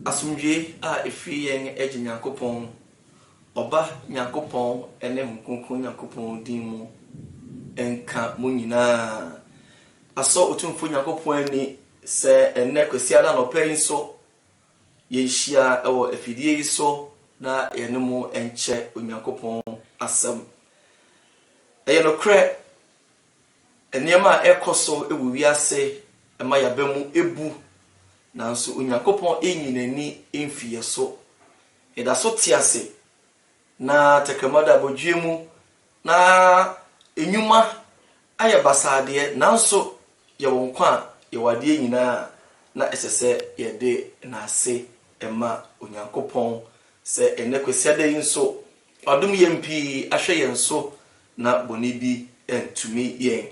Asumdwe a efi yen eji Nyankopon oba Nyankopon ene nkonkon Nyankopon din mu enka mo nyina aso otumfo Nyankopon ani se ene kwasiada no pɛyin so ye hia ewo afidie yi so na ene mu enche Onyankopon asam eye no kre eniema ekoso ewu wiase ema yabamu ebu nanso Onyankopon enyinani emfie so eda so tiase na tekremada bodwe mu na enyuma ayabasade nanso ye wonkwa ye wade nyina na esese ye de na ase ema Onyankopon se ene kwesiade yinso adum yempi ahwe yenso na bonibi entumi yen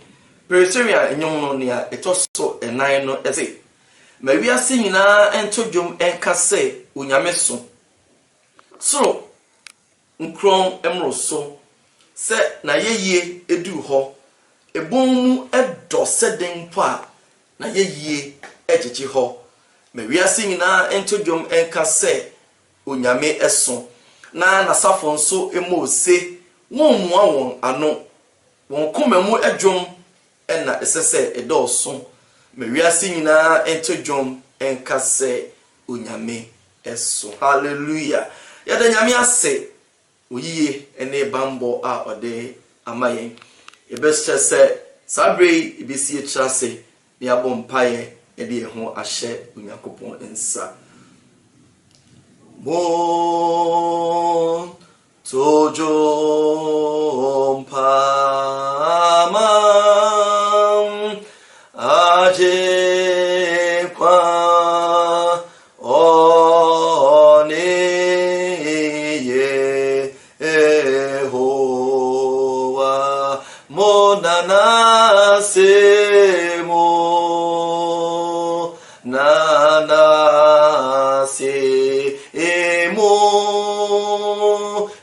Pereseria enyum no ne a etoso enan no ese Mawiase nyina ento dwom enkase onyame so nkron emro so se na yeyie edu ho ebon mu edo seden pa na yeyie ejeje ho mawiase nyina ento dwom enkase onyame eso na nasafo nso emose won mua won ano won komamu edwom ena esese edoso Mawiase nyina ento dwom enkase onyame eso hallelujah yada nyame ase oyiye ene bambo a ode amayen ebesche se sabre ibesi etrase ne abompaye ede eho ahye Onyankopon ensa mo tojo mpama aje kwa one ye Ehowa monana semo nana semo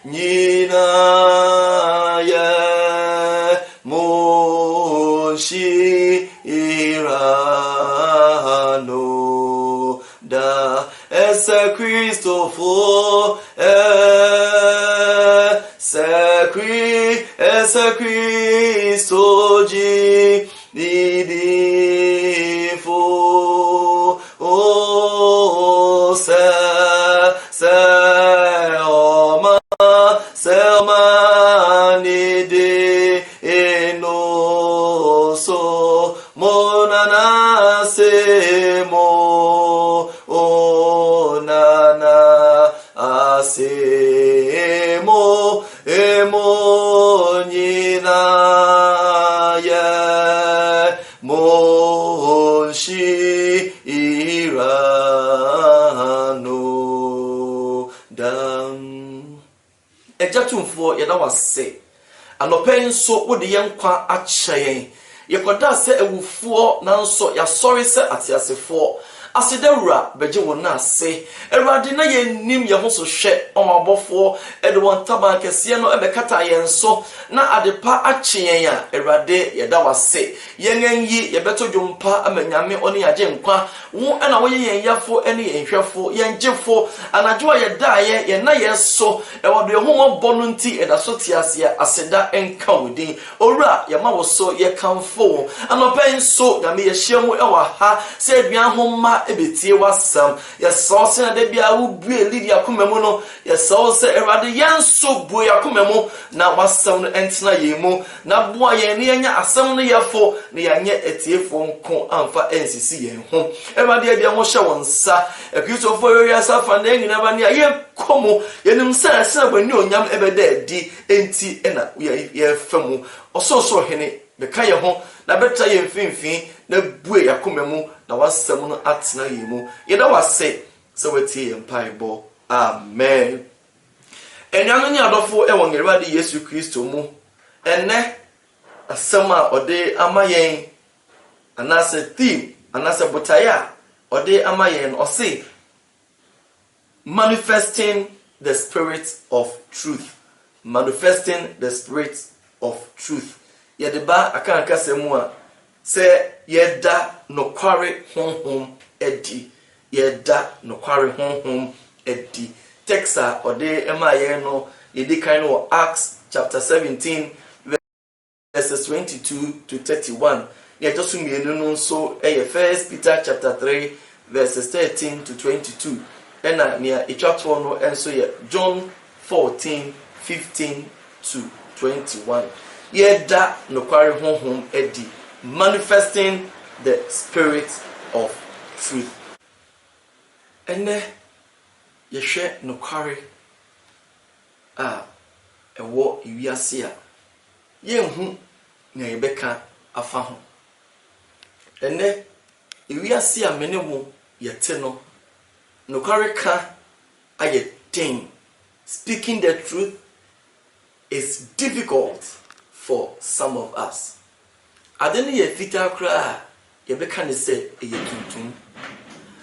nyina ye moshi irano da ese Christopher ese Christo ji nidifo o se oma nide eno so monana semo onana asemo emo nyina ye monshi irano dam ejatumfo yeda wase anopen so wode yenkwa akyɛyen yekoda se ewufuo nanso ya sɔre se atiasefo asedawura beje wona ase erade na yennim ye ho so hwɛ ɔmabɔfo ede won taban kɛse no ebekata yenso na adepa akyeyen a erade yeda wase yenenyi yebeto dwompa amanyame oni agye nkwa wo na wo yen yafo ene yenhwɛfo yengyefo anadwo yedaye ye na yeso ewode ho mɔbɔ no nti eda so tiase aseda enka wodin owura yema wo so ye kamfo anopen so nyame ye hyiamu ewa ha se aduan ho ma ebetie wasam yeso se na de bia wo bue lidia komemu no yeso se erade yenso bue yakomemu na wasam no entena yemu na boa ye ne nya asam no yefo ne yanye etiefo nko amfa ensisi yen ho erade bia ho hye wonsa ekritofo yoya safa na nyina ba ne ye komo yenim se se bani onyam ebeda di enti ena ye famu ososo hene beka ye ho na beta ye mfimfin na bue yakomemu na wasam no atena yemu yeda wase se wetie empaibo amen enyano ni adofo ewo ngerade Yesu Kristo mu enne asam a ode amayen anase theme anase botaya ode amayen ose manifesting the spirit of truth yɛdeba akankasa mu a sɛ yɛda nokware honhom adi yɛda nokware honhom adi. Text or de ema no yedi kind of Acts chapter 17 verses 22 to 31. Yeah, just to me no so 1 Peter chapter 3 verses 13 to 22. And near a chapter no and so yeah John 14 15 to 21. Yɛda nokware honhom adi, manifesting the spirit of truth. Ene yɛhwɛ nokware a ɛwɔ ewiase a yɛnhu na yɛbɛka afa ho. Ene ewiase a mene wo yɛte no nokware ka ayɛ den. Speaking the truth is difficult for some of us. Adene ye fita kra yɛbɛka ne sɛ ɛyɛ tuntum.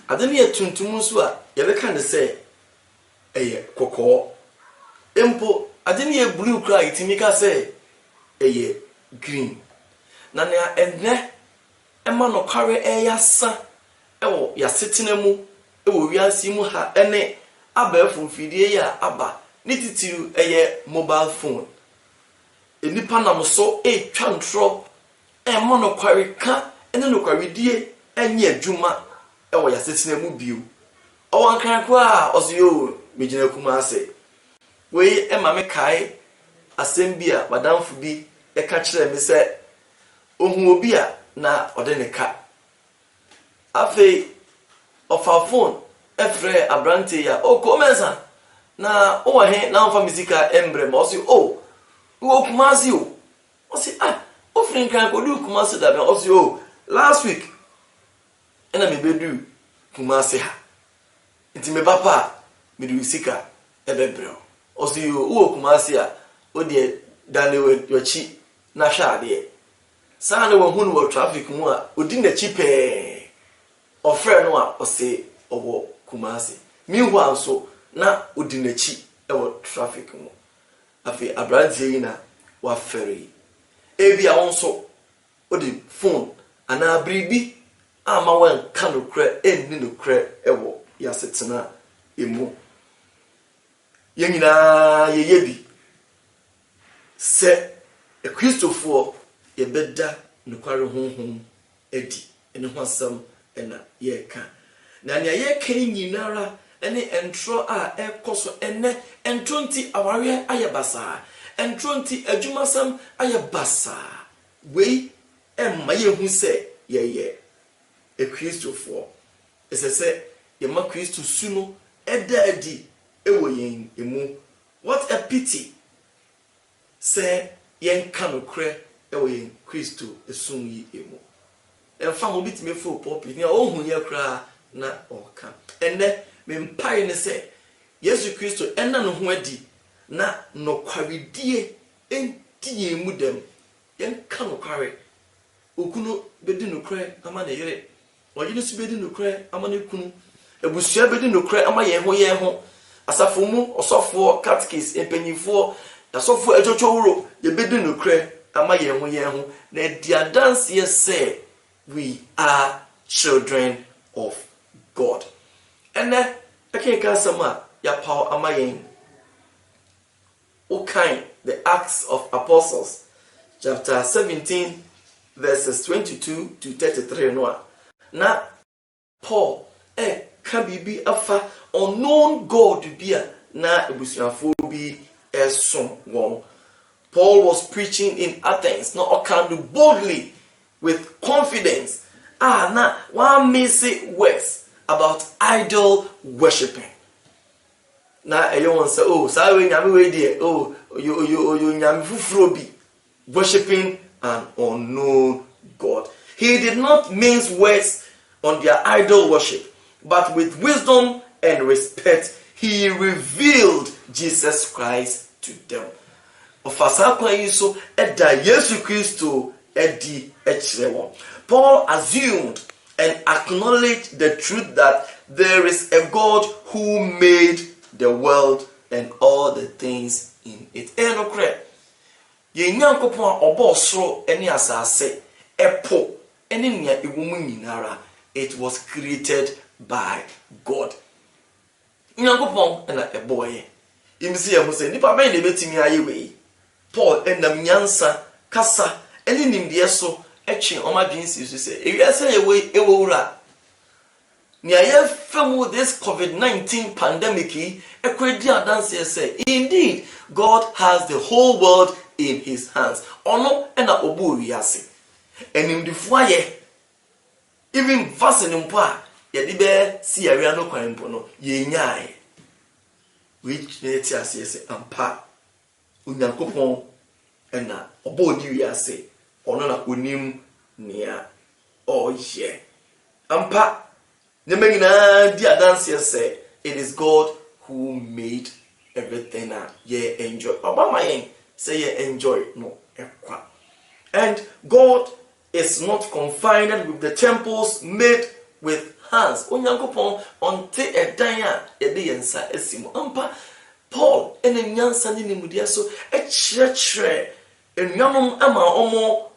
Adene ye tuntum nso a yɛbɛka ne sɛ ɛyɛ kɔkɔɔ. Empo adene ye blue kra yɛtimi ka sɛ ɛyɛ green. Na nea enne ɛma nokware ɛyasa ɛwɔ yasetena mu ɛwɔ wiase mu ha ɛne abɛɛfo mfidie ya aba ne titiru ɛyɛ mobile phone. Enipa nam so etwa ntro ɛma nokware ka ɛne nokware die ɛnyɛ adwuma ɛwɔ yasetena mu bio. Ɔwan kan ko a ɔso yo megyina kuma ase. Wei ɛma me kae asɛm bi a madamfo bi ɛka kyerɛ me sɛ ohun obi a na ɔde ne ka. Afei ɔfa phone ɛfrɛ abrante ya o komensa na o wa he na mfa musika embre ma ɔso o wo kumasi o ɔso o frin kan ko du kumasi da me ɔso o last week ɛna me bedu kumasi ha nti me papa me du sika ɛbɛbrɛ ɔso yo wo kumasi a o de dane yochi na hwa ade saa ne wo hu no traffic mu a odi na chi pɛ ɔfrɛ no a ɔse ɔwɔ kumasi meanwhile so na odi na chi ɛwɔ traffic mu. Afi abrante yi na wa fere ebi a wonso odi phone ana bribi ama wan kan okra enni nokra ewo yasetena emu yengina yeyebi se e Christopher yebeda nokware honhom edi ene ho asam ena yeka na ne yeka nyinara ene entro a ekoso ene entronti aware ayabasa entronti adwumasam ayabasa wei emma yehu se yeye e Christopher esese yema Christo suno edadi ewo yen emu. What a pity se yen kanokre ewo yen Christo esum yi emu. Emfa mo bitime fo pulpit ni ohun ye kra na oka ene me mpai ne se Yesu Kristo enna no ho adi na nokwaredie enti mu dem yen ka nokware okunu bedi nokre ama na yere oyine su bedi nokre ama na kunu ebusua bedi nokre ama ye ho asafo mu osofo catechist empanyifo asofo ajojo wuro ye bedi nokre ama ye ho na dia dance ye say we are children of God. And okay, Kasama, ya Paul Amayin. Okay, the Acts of Apostles, chapter 17, verses 22 to 33. Na Paul, kabibi afa unknown God bia na ebusuafo eson won. Paul was preaching in Athens, not account boldly with confidence. Na one messy words about idol worshipping. Na everyone say, oh, sawe nyame we die, oh, you nyame fufuro bi, worshipping an unknown God. He did not mince words on their idol worship, but with wisdom and respect, he revealed Jesus Christ to them. Ofasa kwa yiso eda Yesu Kristo edi echrewo. Paul assumed and acknowledged the truth that there is a God who made the world and all the things in it. Enokre. Ye nyankopon obo soro ene asase epo ene nia ewumu nyinara. It was created by God. Nyankopon na eboye. Imsi ya say nipa ben na betimi aye we. Paul enam nyansa kasa eni nimde so etwe omadwen si so say ewiase ye we ewowura. Nia ye femu this COVID-19 pandemic ekwedi adanse say indeed God has the whole world in his hands. Ono na obu wiase. Enimdifo aye even vaccine mpo a ye di be si area no kwan mpo no ye nyae. Which net say ampa Onyankopon na obo di wiase ono na onim nia oye ampa nyemanyina di adanse say it is God who made everything na ye enjoy obama yen say ye enjoy no ekwa. And God is not confined with the temples made with hands. Onyankopon onte edan a ye de yensa asimo ampa Paul ene nyansa ni nimudia so echirechire enwanom ama omo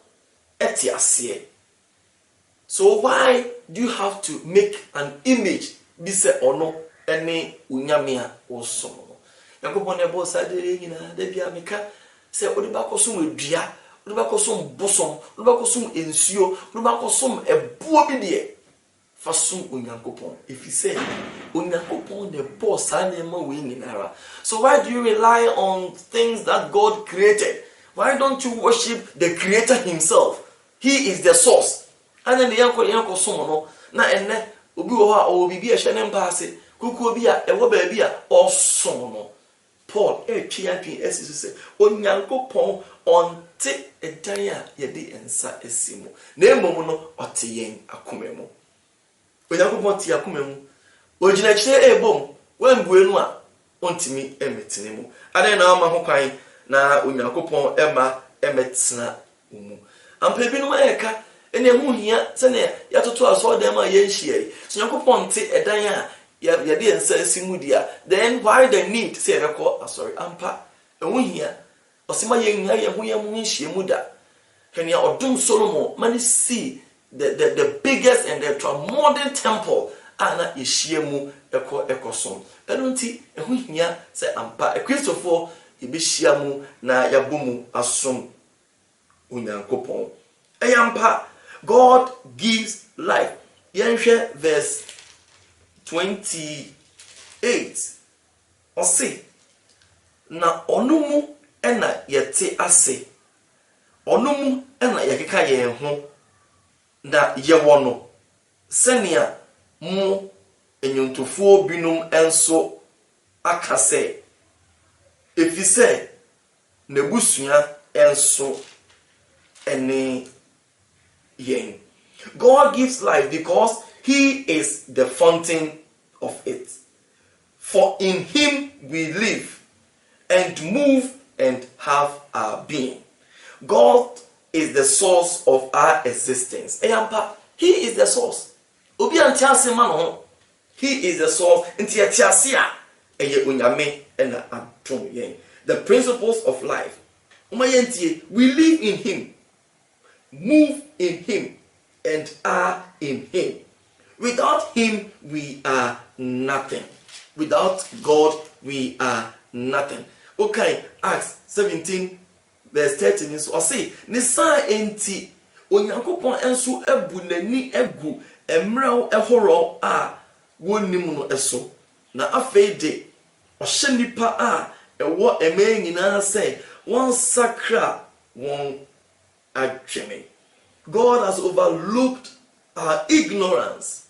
etiase. So why do you have to make an image be say ono ene unyame a wosomo? Yakopon ebo sadere nyina da bia meka say odiba kosom edua, odiba kosom bosom, odiba kosom ensuo, odiba kosom ebuo bi de fasum Onyankopon. If you say Onyankopon the boss anema we nyinara. So why do you rely on things that God created? Why don't you worship the creator himself? He is the source. And then the yanko somo no na enne obi wo ha o bibi ehye ne mpa ase kuku obi a ewo ba bi a osomo no. Paul twi atwi esisu se Onyankopon onte edan a ye de ensa esimu na emom no ote yen akomemu. Onyankopon te akomemu ogina kire ebom wambuenu a ontimi emetene mu adan na ma ho kwan na Onyankopon emetena umu ampa bi no eka ene hu hia se ne yatoto aso dem a yenhie so Onyankopon te edan a ye de ensa esimu dia then why the need say record sorry ampa hu hia osima yenhia ye hu ye mu nhie mu da henia odum Solomon mani see the biggest and the modern temple ana yeshiemu ekosom enunti ehu hia se ampa Christopher ibishiamu na yabomu asom Onyankopon eyampa. God gives life. Yenhwe verse 28 or say na onumu ena yete ase onumu ena yakeka ye ho na yewo no senia mu enyontofuo binum enso akase efise nebusua enso ene yen. God gives life because he is the fountain of it. For in him we live and move and have our being. God is the source of our existence. Eyampa, he is the source. Obi antiase mano, he is the source. Ntiatiase a eye onyame na adom yen. The principles of life. Umayentie, we live in him, move in him, and are in him. Without him, we are nothing. Without God, we are nothing. Okay, Acts 17 verse 13 so say nisa enti Onyankopon enso ebu nani egu emrew ehoro a wonnim no eso na afei de ohye nipa a ewo eme nyina say won sakra won atweme. God has overlooked our ignorance.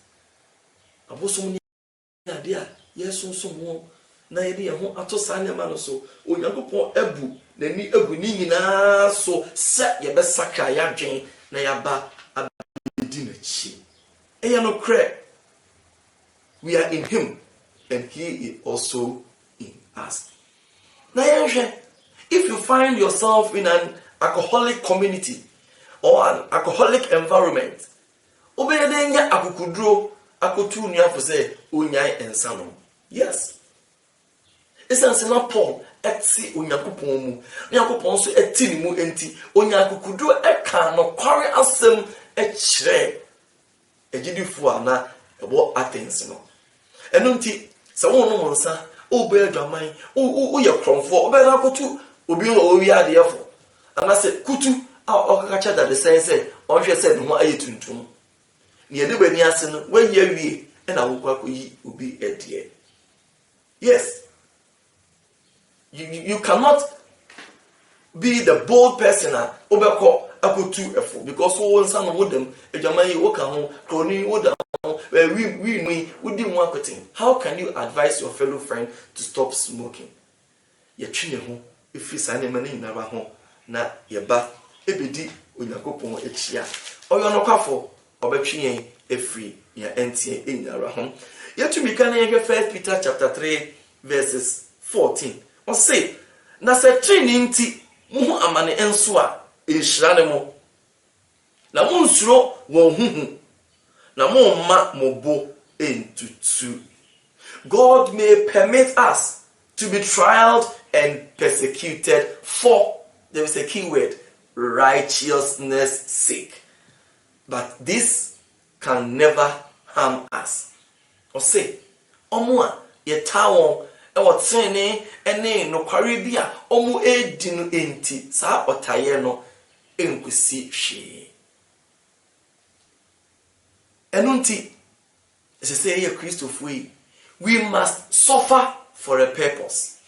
Abosom ni ade a yeso so mo na yede ye ho atosa ne ma no so Onyankopon ebu nani egu ni nyina so se ye be saka ya dwen na ya ba abedi na chi eya no kre. We are in him and he is also in us. Na yenhwe, if you find yourself in an alcoholic community or an alcoholic environment, obeyede nya akukuduro akotu nuafo say onyai ensano. Yes. Esanse na Paul eti Onyankopon mu. Onyankopon so eti ni mu enti Onyankukuduro eka no kware asem ekire. Egidifu ana about Athens no ɛno nti sɛ wo no nsa o be adwaman o ye kromfo o be na kotu obi o wi adefo anase kutu a okakacha da de say onhwe say ne ho aye tuntum ne yede bani ase no wayi awie na wo kwa koyi obi ade. Yes, you cannot be the bold person obeko akotu efo because wo nsa no wodam adwaman yi wo ka ho kroni wodam we di mu akotin. How can you advise your fellow friend to stop smoking? Ye twene ho efi sane mane nyinara ho na ye ba ebedi Onyankopon echia oyo no kwafo obetwen efri ya entie nyinara ho. Yetumi kan ye 1 Peter chapter 3 verses 14. O say na se twene nti mu amane enso a ehira ne mo na mu nsuro won huhu na mo ma mobo entutu. God may permit us to be trialed and persecuted for, there is a key word, righteousness' sake. But this can never harm us. Or say, Omua, ye tawon, e watsene, ene no kwaribia, omu dinu enti, sa otaye no, enkusi she. Enunti, as I say here, Christopher, we must suffer for a purpose.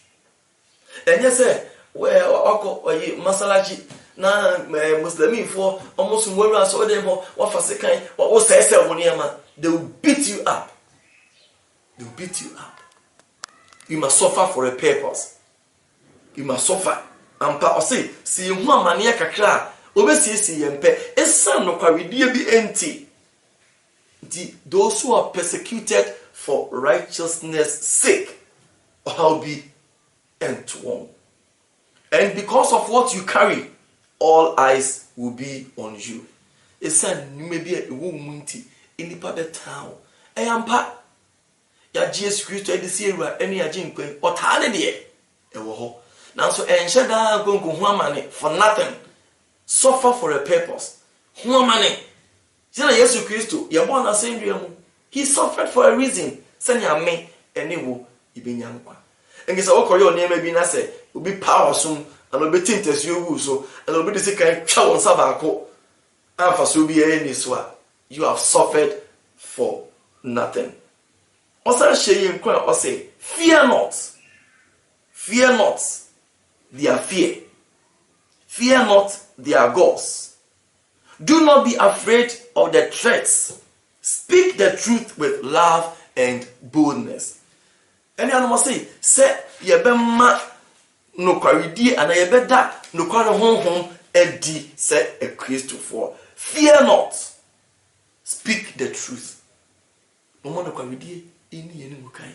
And yes, sir, where Oko or Masalaji na Muslimi for almost where so them what for second, what was say they will beat you up. They will beat you up. You must suffer for a purpose. You must suffer. Ampa or say, see you mania kakra, obesi yempe, esan no kwaridie bi enti. Those who are persecuted for righteousness' sake will be entombed. And because of what you carry, all eyes will be on you. It's a maybe a woman in the public town. I am pa. Ya Jesus Christ to this year any agent or tiny now so ensure that go money for nothing. Suffer for a purpose. Money. Jesus Christ, you're born as he suffered for a reason. Send your me and you will be young. And it's all your name, maybe not say, will be power soon, and will be tinted you so, and will be the second chow on Sabako. And for so be any swap. You have suffered for nothing. Also, she or say, fear not their fear, fear not their gods. Do not be afraid of the threats. Speak the truth with love and boldness. Any animal say yebema no kwaridi and yebeda no kware honhom edi say a Christopher. Fear not. Speak the truth. No more no kwaridi ini yeni mukai.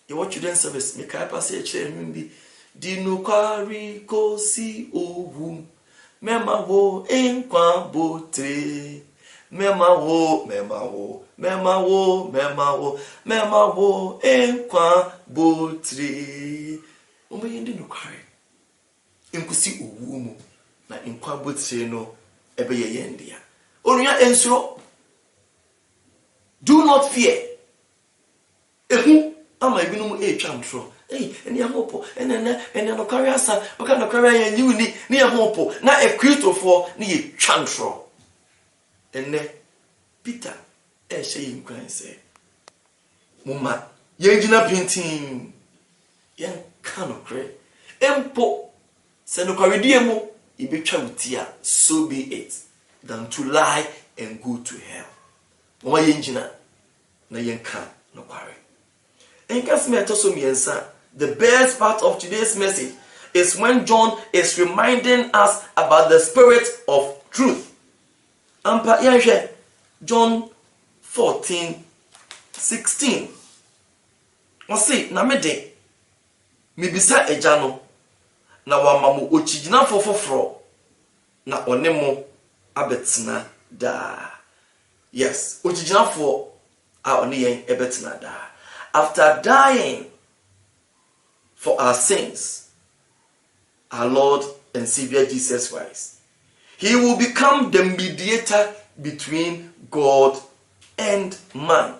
You watch children service me kai pass e chere bi di no kwari ko si owu. Mema wo enkwa botre. Mema wo enkwa botre. Omo yende no kware. Enkusi owu mu na enkwa botre no ebe ye yende ya. Onua ensuro. Do not fear. Ehu ama ibinum etwa ntro. Eni amopo eni no kware asa oka no kware yan yiuni ni amopo na e Christopher ni ye twantro enne Peter she yin kwan se mumma ye gina pintin yen kan okre empo se no kware die mu ibetwa wutia, so be it, than to lie and go to hell. Mama yen gina na yen kan no kware enkasme etoso miensa. The best part of today's message is when John is reminding us about the spirit of truth. John 14:16. Osi na mede mibisa eja no na wamamu ochigina fofoforo na onemo abetena da. Yes, ochigina fo a oniyen ebetena da. After dying for our sins, our Lord and Savior Jesus Christ, he will become the mediator between God and man.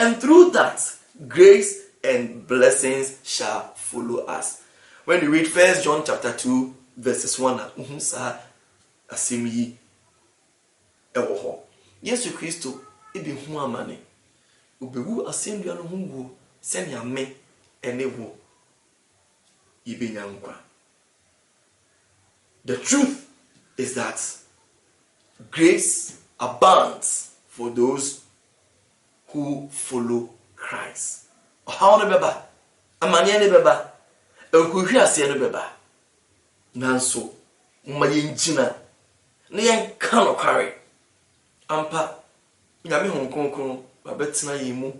And through that, grace and blessings shall follow us. When you read 1 John chapter 2, verses 1, asemi ewo ho. Yesu Kristo ebi hu amane. Obewu asemi no hu wo sene ame ene wo. Yibenya nkwa. The truth is that grace abounds for those who follow Christ. How no beba? Amane ne beba. Ekuhwi ase ne beba. Nanso, mmayinjina na yen ka no kware. Ampa nyame hon kronkron ba betina yimu.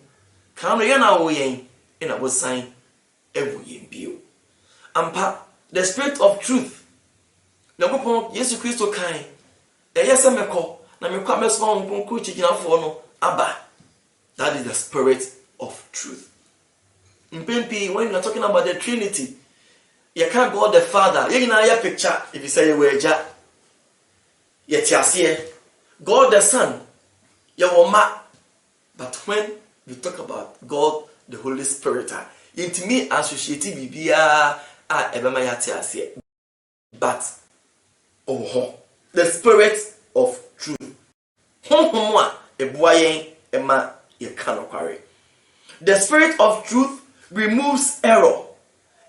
Ka no yen awo yen ina wo san ewu yen bio. Ampa, the spirit of truth. Nakopon Yesu Kristo kan. Eyese meko na meko ameso hon kronkron chiginafo no aba. That is the spirit of truth. Mpempi, when you are talking about the Trinity, you can't God the Father. You can have picture if you say you were ja. God the Son, you ma. But when you talk about God the Holy Spirit, it me associated bibia ebema yatiasie. But the spirit of truth. The spirit of truth removes error.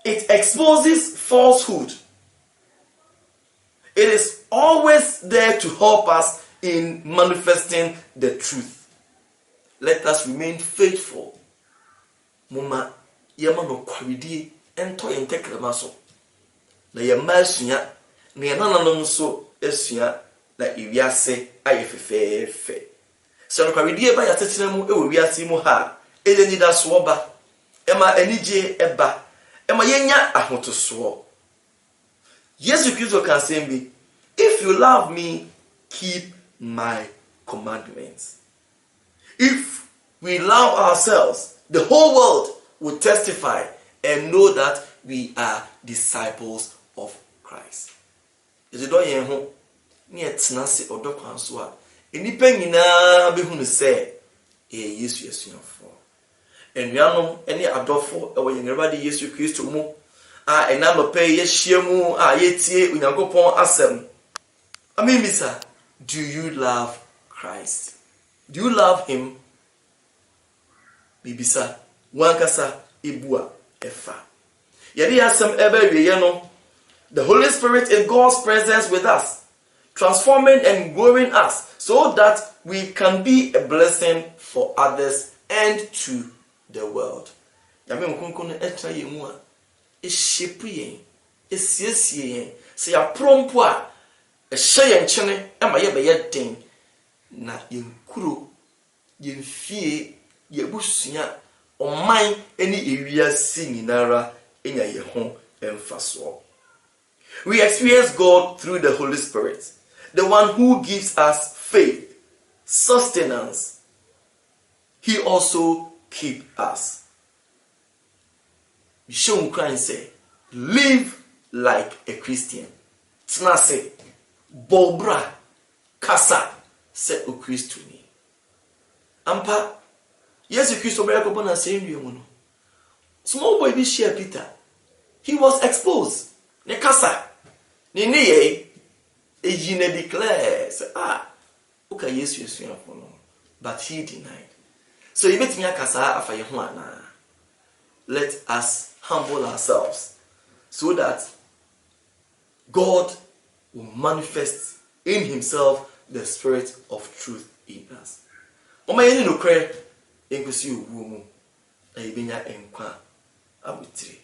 It exposes falsehood. It is always there to help us in manifesting the truth. Let us remain faithful. Mama, yama no kwabidi ento yentekremaso. Na yama asua, na yanananom so asua na iwiase ayefefefe. So no kwabidi eba yatetena mu ewo wiase mu ha, eleni da so oba. Ema enije eba. Ema yenya ahotoso. Yesu Kristo can say me, if you love me, keep my commandments. If we love ourselves, the whole world will testify and know that we are disciples of Christ. Is it don't yen ho? Ni etena se odokwan so a enipa nyina behunu se Yesu yesuafo. Enuanom ene adofo ewo yenrabade Yesu Kristo mu a enanope yehia mu a yetie Onyankopon asem. Amimisa, do you love Christ? Do you love him? Bibisa wankasa ibua efa. Yedi asem ebe wiye no. The Holy Spirit is God's presence with us, transforming and growing us so that we can be a blessing for others and to the world. Yame nkonkon etra yemu a ehyepu yen, esiesie yen, se ya prompo a ehye yen kyene ema ye be ye den na yenkuro yemfie yebusua oman eni ewiase nyinara enya ye ho emfaso. We experience God through the Holy Spirit, the one who gives us faith, sustenance. He also keeps us. Bishop Christ say, live like a Christian. Tnase, bobra, kasa, se o Christo ni. Ampa, Yesu Christo be yakobon na same way no. Small boy be share Peter. He was exposed. Ne kasa. Ne ye ejine declares uka Yesu yesuafo no. But he denied. So you bet me akasa afa ye ho ana. Let us humble ourselves so that God will manifest in himself the spirit of truth in us. Oma yeni no kre enkusi owu mu na yebenya enkwa abutire.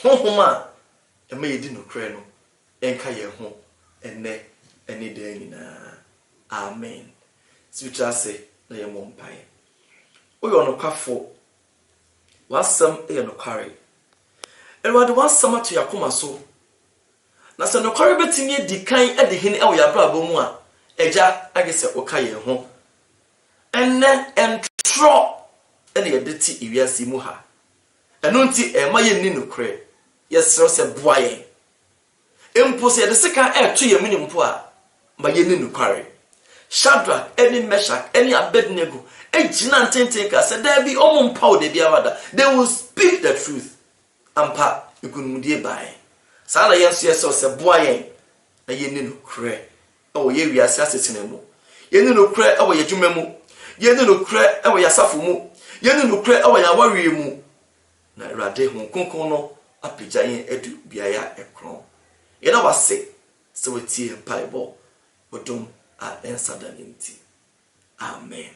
Honhoma ema yedi no kre no enka ye ho ene de nyina. Amen. Sibitra se na ye mo mpae. Oyo no kwafo wasam e no kware. Ewade wasam ato yakoma so. Na se no kware betimi di kan e de hene e wo yabrabo mu a eja agese okaye ho. Enne entro ene yedeti iwiase mu ha. Eno nti e ma ye ni no kware. Yesro se boaye. Empo se de sika e to ye mini mpo a ma ye ni no kware. Shadrach, any Meshach, any Abednego, a Jinan Tintinka said, there be omum power de biawada. They will speak the truth. Ampa, you could mudie by. Sala yes, se boyen, a yen no cre. Oh, ye we are assassinable. Yen no cre, our yajumemu. Yen no cre, our yasafumu. Yen no cre, our yawarimu. Na rade hon konkono, apijayen edu biaya ekron. Yena was sick, so we tea and pieball. Odum a ensadanimti. Amen.